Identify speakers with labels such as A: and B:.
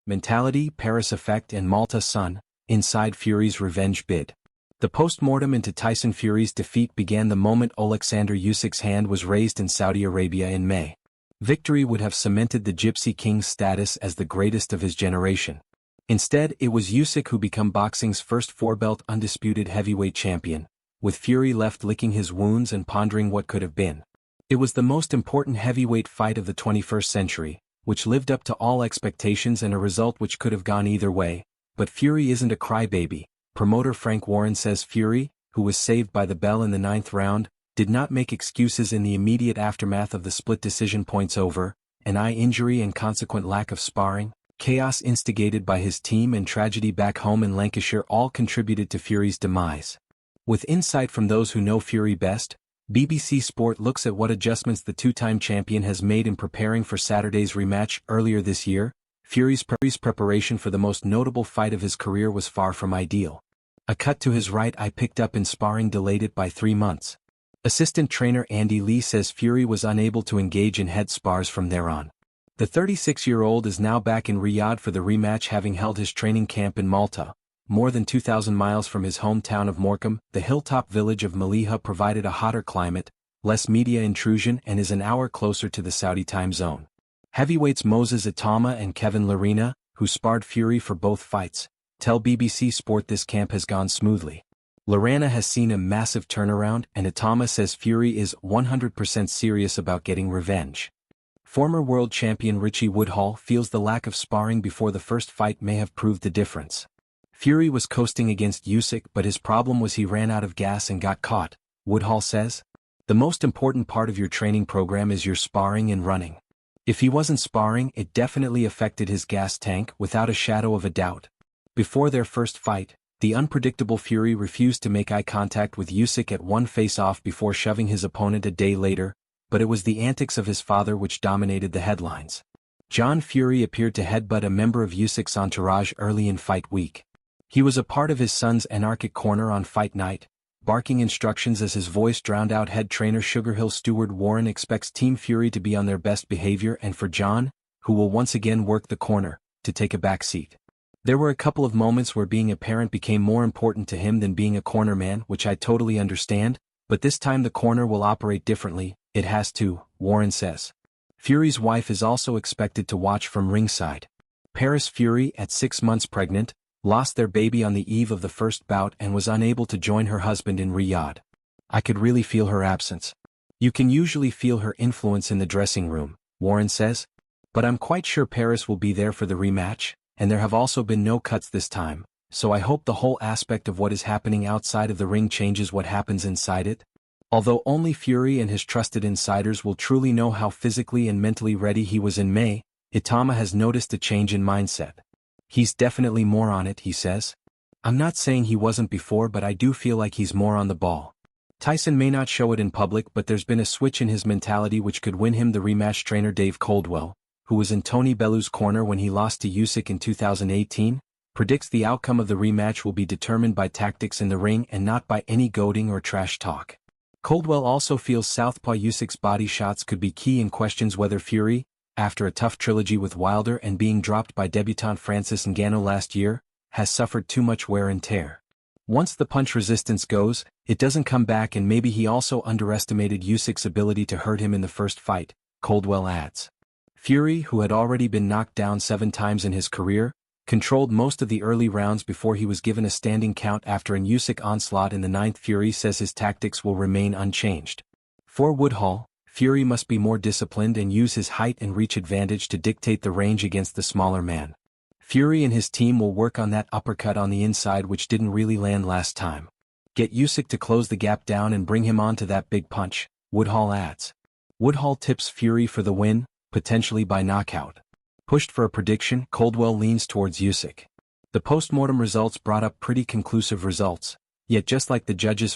A: Mentality, Paris Effect and Malta Sun, inside Fury's revenge bid. The post-mortem into Tyson Fury's defeat began the moment Oleksandr Usyk's hand was raised in Saudi Arabia in May. Victory would have cemented the Gypsy King's status as the greatest of his generation. Instead, it was Usyk who became boxing's first four-belt undisputed heavyweight champion, with Fury left licking his wounds and pondering what could have been. It was the most important heavyweight fight of the 21st century, which lived up to all expectations and a result which could have gone either way, but Fury isn't a crybaby. Promoter Frank Warren says Fury, who was saved by the bell in the 9th round, did not make excuses in the immediate aftermath of the split decision points over, an eye injury and consequent lack of sparring, chaos instigated by his team and tragedy back home in Lancashire all contributed to Fury's demise. With insight from those who know Fury best, BBC Sport looks at what adjustments the two-time champion has made in preparing for Saturday's rematch. Earlier this year, Fury's preparation for the most notable fight of his career was far from ideal. A cut to his right eye picked up in sparring delayed it by 3 months. Assistant trainer Andy Lee says Fury was unable to engage in head spars from there on. The 36-year-old is now back in Riyadh for the rematch, having held his training camp in Malta, more than 2,000 miles from his hometown of Morecambe. The hilltop village of Maliha provided a hotter climate, less media intrusion and is an hour closer to the Saudi time zone. Heavyweights Moses Itama and Kevin Lerena, who sparred Fury for both fights, tell BBC Sport this camp has gone smoothly. Lerena has seen a massive turnaround and Itama says Fury is 100% serious about getting revenge. Former world champion Richie Woodhall feels the lack of sparring before the first fight may have proved the difference. Fury was coasting against Usyk, but his problem was he ran out of gas and got caught, Woodhall says. The most important part of your training program is your sparring and running. If he wasn't sparring, it definitely affected his gas tank, without a shadow of a doubt. Before their first fight, the unpredictable Fury refused to make eye contact with Usyk at one face-off before shoving his opponent a day later, but it was the antics of his father which dominated the headlines. John Fury appeared to headbutt a member of Usyk's entourage early in fight week. He was a part of his son's anarchic corner on fight night, barking instructions as his voice drowned out head trainer Sugar Hill Stewart Warren expects Team Fury to be on their best behavior and for John, who will once again work the corner, to take a back seat. There were a couple of moments where being a parent became more important to him than being a corner man, which I totally understand, but this time the corner will operate differently, it has to, Warren says. Fury's wife is also expected to watch from ringside. Paris Fury, at 6 months pregnant, lost their baby on the eve of the first bout and was unable to join her husband in Riyadh. I could really feel her absence. You can usually feel her influence in the dressing room, Warren says. But I'm quite sure Paris will be there for the rematch, and there have also been no cuts this time, so I hope the whole aspect of what is happening outside of the ring changes what happens inside it. Although only Fury and his trusted insiders will truly know how physically and mentally ready he was in May, Itama has noticed a change in mindset. He's definitely more on it, he says. I'm not saying he wasn't before, but I do feel like he's more on the ball. Tyson may not show it in public, but there's been a switch in his mentality which could win him the rematch. Trainer Dave Coldwell, who was in Tony Bellew's corner when he lost to Usyk in 2018, predicts the outcome of the rematch will be determined by tactics in the ring and not by any goading or trash talk. Coldwell also feels southpaw Usyk's body shots could be key and questions whether Fury, after a tough trilogy with Wilder and being dropped by debutant Francis Ngannou last year, has suffered too much wear and tear. Once the punch resistance goes, it doesn't come back, and maybe he also underestimated Usyk's ability to hurt him in the first fight, Coldwell adds. Fury, who had already been knocked down 7 times in his career, controlled most of the early rounds before he was given a standing count after an Usyk onslaught in the 9th. Fury says his tactics will remain unchanged. For Woodhall, Fury must be more disciplined and use his height and reach advantage to dictate the range against the smaller man. Fury and his team will work on that uppercut on the inside which didn't really land last time. Get Usyk to close the gap down and bring him on to that big punch, Woodhall adds. Woodhall tips Fury for the win, potentially by knockout. Pushed for a prediction, Coldwell leans towards Usyk. The post-mortem results brought up pretty conclusive results, yet just like the judges'